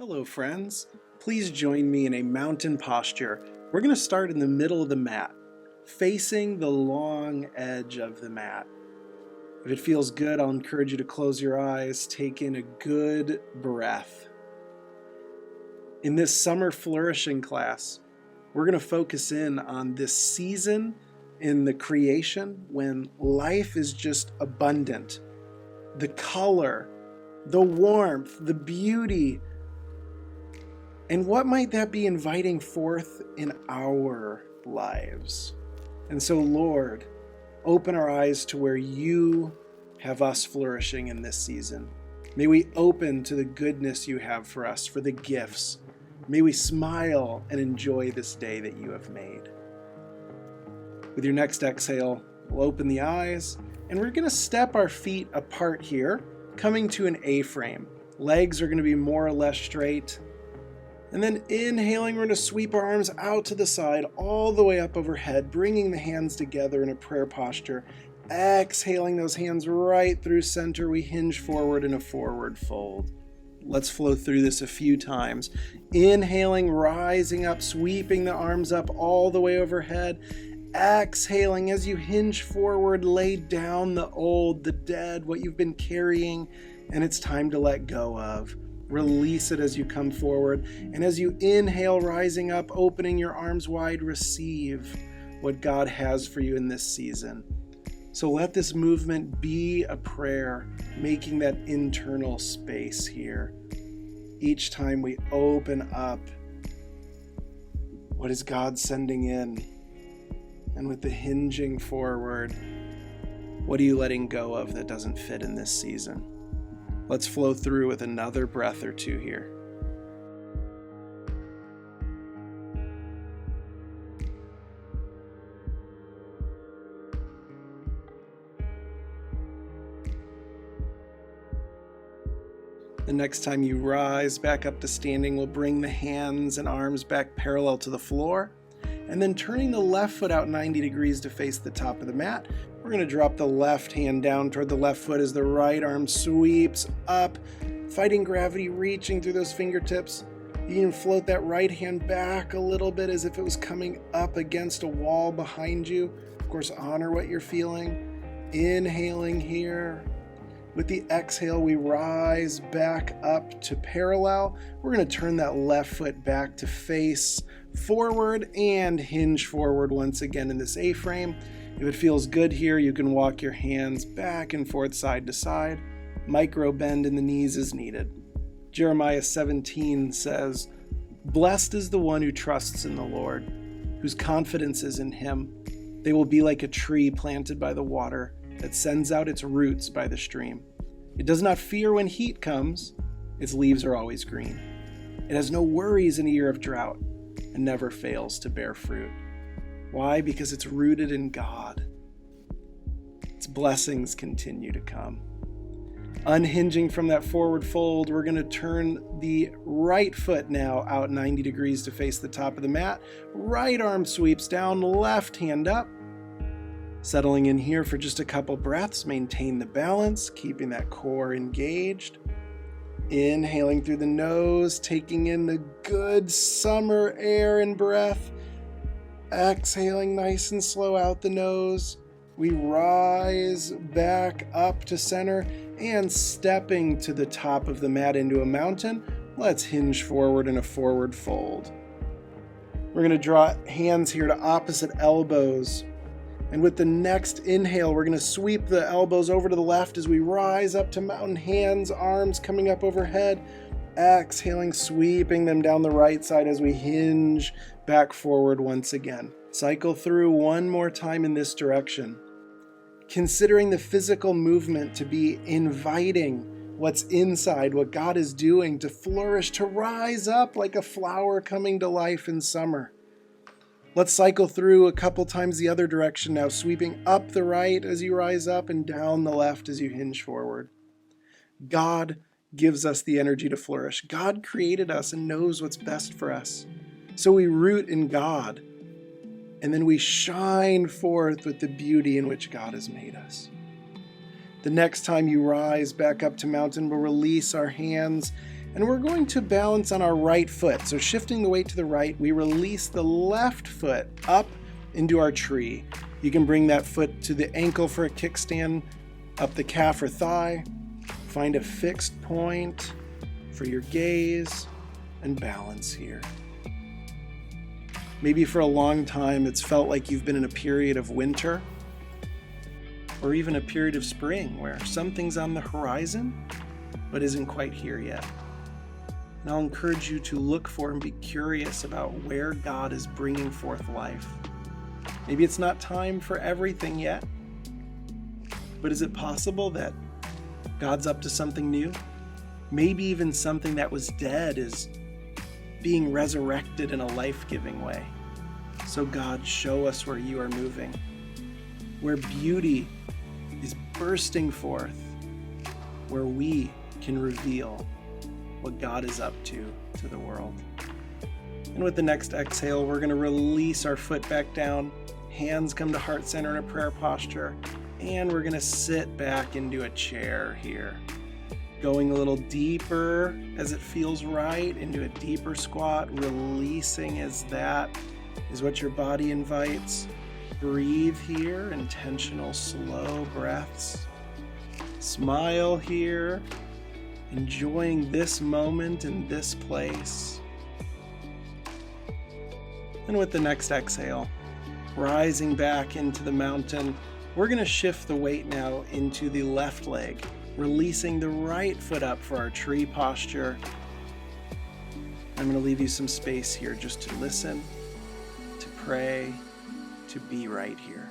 Hello friends, please join me in a mountain posture. We're going to start in the middle of the mat, facing the long edge of the mat. If it feels good, I'll encourage you to close your eyes, take in a good breath. In this summer flourishing class, we're going to focus in on this season in the creation when life is just abundant. The color, the warmth, the beauty. And what might that be inviting forth in our lives? And so, Lord, open our eyes to where you have us flourishing in this season. May we open to the goodness you have for us, for the gifts. May we smile and enjoy this day that you have made. With your next exhale, we'll open the eyes, and we're going to step our feet apart here, coming to an A-frame. Legs are going to be more or less straight. And then inhaling, we're going to sweep our arms out to the side, all the way up overhead, bringing the hands together in a prayer posture. Exhaling those hands right through center, we hinge forward in a forward fold. Let's flow through this a few times. Inhaling, rising up, sweeping the arms up all the way overhead. Exhaling, as you hinge forward, lay down the old, the dead, what you've been carrying, and it's time to let go of. Release it as you come forward. And as you inhale, rising up, opening your arms wide, receive what God has for you in this season. So let this movement be a prayer, making that internal space here. Each time we open up, what is God sending in? And with the hinging forward, what are you letting go of that doesn't fit in this season? Let's flow through with another breath or two here. The next time you rise back up to standing, we'll bring the hands and arms back parallel to the floor. And then turning the left foot out 90 degrees to face the top of the mat, we're going to drop the left hand down toward the left foot as the right arm sweeps up, fighting gravity, reaching through those fingertips. You can float that right hand back a little bit as if it was coming up against a wall behind you. Of course, honor what you're feeling. Inhaling here. With the exhale, we rise back up to parallel. We're going to turn that left foot back to face forward and hinge forward once again in this A-frame. If it feels good here, you can walk your hands back and forth side to side. Micro bend in the knees is needed. Jeremiah 17 says, "Blessed is the one who trusts in the Lord, whose confidence is in him. They will be like a tree planted by the water that sends out its roots by the stream. It does not fear when heat comes. Its leaves are always green. It has no worries in a year of drought and never fails to bear fruit." Why? Because it's rooted in God. Its blessings continue to come. Unhinging from that forward fold, we're going to turn the right foot now out 90 degrees to face the top of the mat. Right arm sweeps down, left hand up. Settling in here for just a couple breaths, maintain the balance, keeping that core engaged. Inhaling through the nose, taking in the good summer air and breath. Exhaling nice and slow out the nose. We rise back up to center and stepping to the top of the mat into a mountain. Let's hinge forward in a forward fold. We're going to draw hands here to opposite elbows. And with the next inhale, we're going to sweep the elbows over to the left as we rise up to mountain, hands, arms coming up overhead. Exhaling, sweeping them down the right side as we hinge back forward once again. Cycle through one more time in this direction. Considering the physical movement to be inviting what's inside, what God is doing to flourish, to rise up like a flower coming to life in summer. Let's cycle through a couple times the other direction now, sweeping up the right as you rise up and down the left as you hinge forward. God gives us the energy to flourish. God created us and knows what's best for us. So we root in God, and then we shine forth with the beauty in which God has made us. The next time you rise back up to mountain, we'll release our hands And we're going to balance on our right foot. So shifting the weight to the right, we release the left foot up into our tree. You can bring that foot to the ankle for a kickstand, up the calf or thigh. Find a fixed point for your gaze and balance here. Maybe for a long time it's felt like you've been in a period of winter or even a period of spring where something's on the horizon but isn't quite here yet. And I'll encourage you to look for and be curious about where God is bringing forth life. Maybe it's not time for everything yet, but is it possible that God's up to something new? Maybe even something that was dead is being resurrected in a life-giving way. So God, show us where you are moving, where beauty is bursting forth, where we can reveal what God is up to the world. And with the next exhale, we're going to release our foot back down, hands come to heart center in a prayer posture, and we're going to sit back into a chair here. Going a little deeper as it feels right into a deeper squat, releasing as that is what your body invites. Breathe here, intentional, slow breaths. Smile here, enjoying this moment in this place. And with the next exhale, rising back into the mountain, we're going to shift the weight now into the left leg, releasing the right foot up for our tree posture. I'm going to leave you some space here just to listen, to pray, to be right here.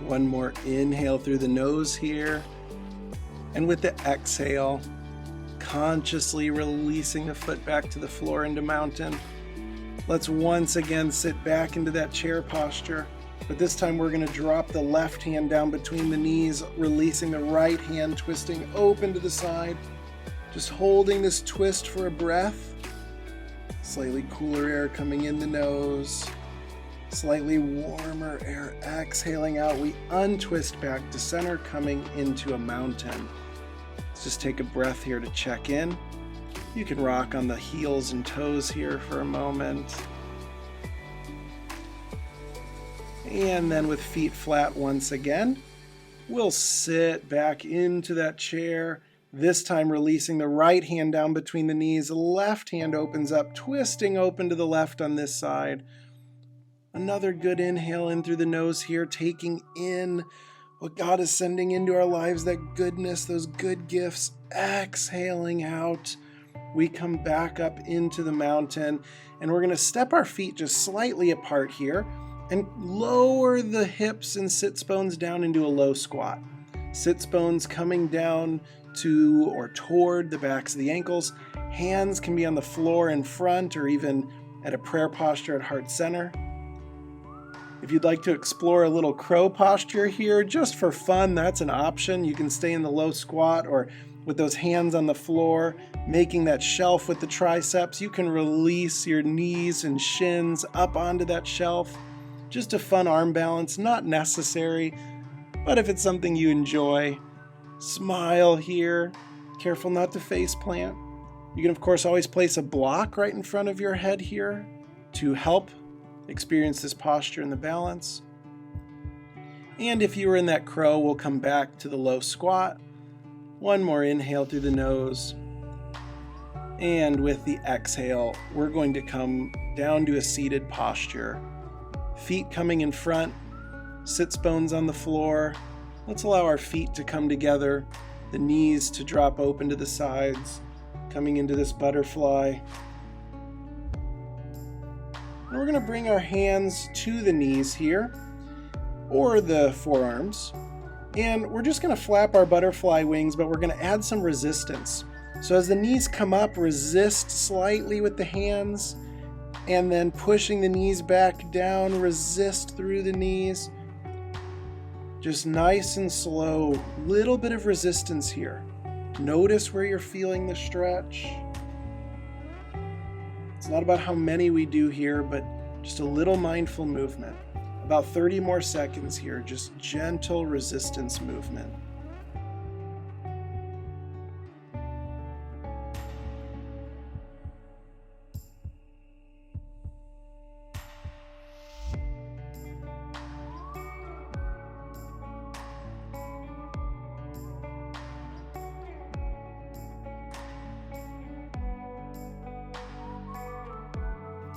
One more inhale through the nose here. And with the exhale, consciously releasing the foot back to the floor into mountain. Let's once again sit back into that chair posture. But this time we're going to drop the left hand down between the knees, releasing the right hand, twisting open to the side. Just holding this twist for a breath. Slightly cooler air coming in the nose. Slightly warmer air exhaling out. We untwist back to center, coming into a mountain. Let's just take a breath here to check in. You can rock on the heels and toes here for a moment. And then with feet flat once again, we'll sit back into that chair. This time releasing the right hand down between the knees. Left hand opens up, twisting open to the left on this side. Another good inhale in through the nose here, taking in what God is sending into our lives, that goodness, those good gifts. Exhaling out, we come back up into the mountain, and we're going to step our feet just slightly apart here and lower the hips and sits bones down into a low squat. Sits bones coming down to or toward the backs of the ankles. Hands can be on the floor in front or even at a prayer posture at heart center. If you'd like to explore a little crow posture here, just for fun, that's an option. You can stay in the low squat or with those hands on the floor, making that shelf with the triceps. You can release your knees and shins up onto that shelf. Just a fun arm balance, not necessary, but if it's something you enjoy, smile here. Careful not to face plant. You can, of course, always place a block right in front of your head here to help experience this posture and the balance. And if you were in that crow, we'll come back to the low squat. One more inhale through the nose. And with the exhale, we're going to come down to a seated posture. Feet coming in front, sits bones on the floor. Let's allow our feet to come together, the knees to drop open to the sides, coming into this butterfly. And we're going to bring our hands to the knees here, or the forearms. And we're just going to flap our butterfly wings, but we're going to add some resistance. So as the knees come up, resist slightly with the hands, and then pushing the knees back down, resist through the knees. Just nice and slow, little bit of resistance here. Notice where you're feeling the stretch. It's not about how many we do here, but just a little mindful movement. About 30 more seconds here, just gentle resistance movement.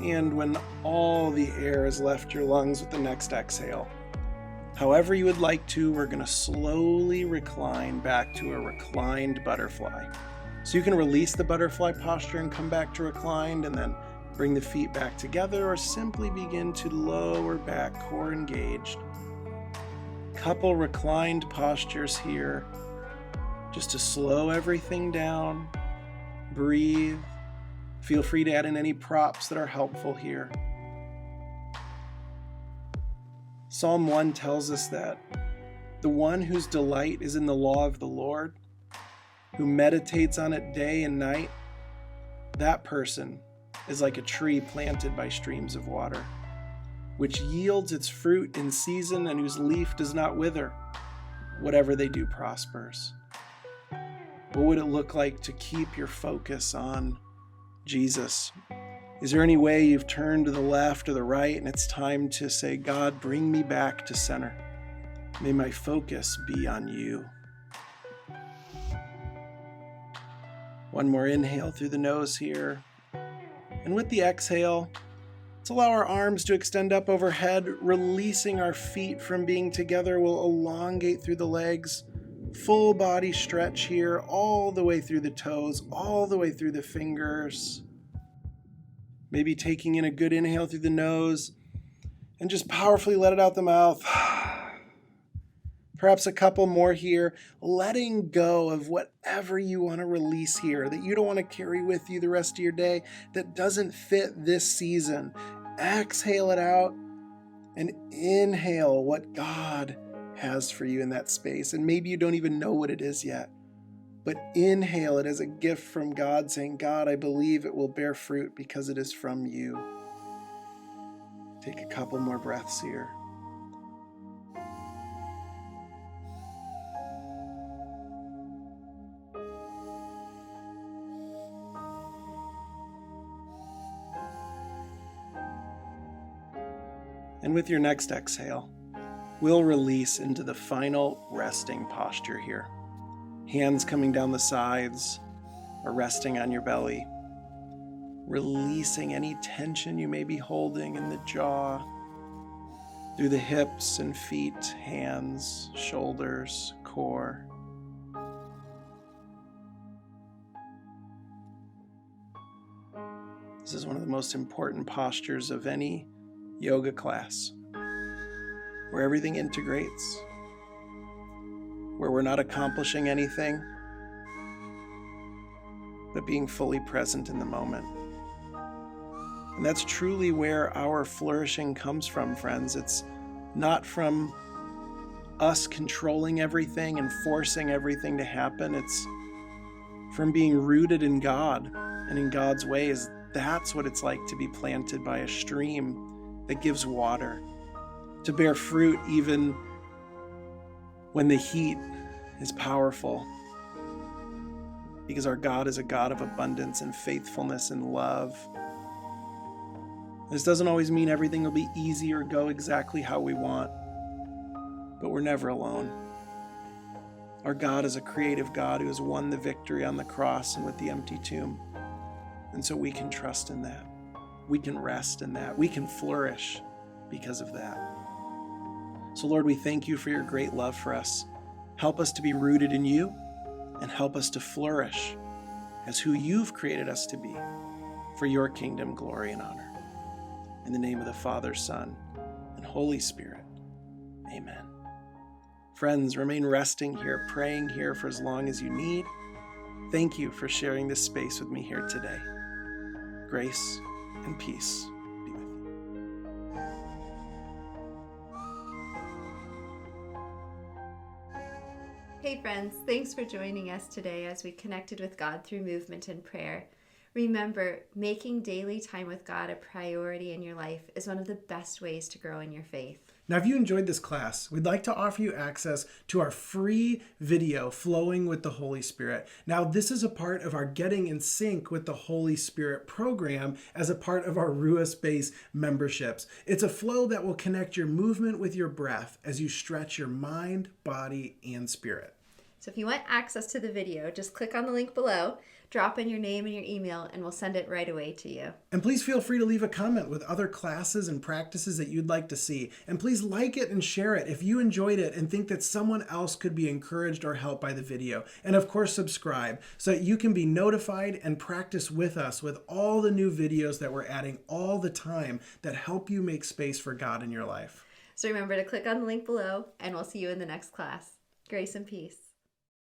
And when all the air has left your lungs with the next exhale, however you would like to, we're going to slowly recline back to a reclined butterfly. So you can release the butterfly posture and come back to reclined, and then bring the feet back together, or simply begin to lower back, core engaged. Couple reclined postures here, just to slow everything down. Breathe. Feel free to add in any props that are helpful here. Psalm 1 tells us that the one whose delight is in the law of the Lord, who meditates on it day and night, that person is like a tree planted by streams of water, which yields its fruit in season and whose leaf does not wither. Whatever they do prospers. What would it look like to keep your focus on Jesus? Is there any way you've turned to the left or the right and it's time to say, God, bring me back to center. May my focus be on you. One more inhale through the nose here. And with the exhale, let's allow our arms to extend up overhead, releasing our feet from being together. We'll elongate through the legs. Full body stretch here, all the way through the toes, all the way through the fingers. Maybe taking in a good inhale through the nose and just powerfully let it out the mouth. Perhaps a couple more here, letting go of whatever you want to release here, that you don't want to carry with you the rest of your day, that doesn't fit this season. Exhale it out and inhale what God has for you in that space. And maybe you don't even know what it is yet, but inhale it as a gift from God, saying, God, I believe it will bear fruit because it is from you. Take a couple more breaths here. And with your next exhale, we'll release into the final resting posture here. Hands coming down the sides or resting on your belly. Releasing any tension you may be holding in the jaw, through the hips and feet, hands, shoulders, core. This is one of the most important postures of any yoga class, where everything integrates, where we're not accomplishing anything, but being fully present in the moment. And that's truly where our flourishing comes from, friends. It's not from us controlling everything and forcing everything to happen. It's from being rooted in God and in God's ways. That's what it's like to be planted by a stream that gives water, to bear fruit even when the heat is powerful, because our God is a God of abundance and faithfulness and love. This doesn't always mean everything will be easy or go exactly how we want, but we're never alone. Our God is a creative God who has won the victory on the cross and with the empty tomb, and so we can trust in that. We can rest in that. We can flourish because of that. So Lord, we thank you for your great love for us. Help us to be rooted in you and help us to flourish as who you've created us to be for your kingdom, glory, and honor. In the name of the Father, Son, and Holy Spirit, amen. Friends, remain resting here, praying here for as long as you need. Thank you for sharing this space with me here today. Grace and peace be with you. Hey friends, thanks for joining us today as we connected with God through movement and prayer. Remember, making daily time with God a priority in your life is one of the best ways to grow in your faith. Now, if you enjoyed this class, we'd like to offer you access to our free video, Flowing with the Holy Spirit. Now, this is a part of our Getting in Sync with the Holy Spirit program as a part of our Ruah Space memberships. It's a flow that will connect your movement with your breath as you stretch your mind, body, and spirit. So if you want access to the video, just click on the link below, drop in your name and your email, and we'll send it right away to you. And please feel free to leave a comment with other classes and practices that you'd like to see. And please like it and share it if you enjoyed it and think that someone else could be encouraged or helped by the video. And of course, subscribe so that you can be notified and practice with us with all the new videos that we're adding all the time that help you make space for God in your life. So remember to click on the link below, and we'll see you in the next class. Grace and peace.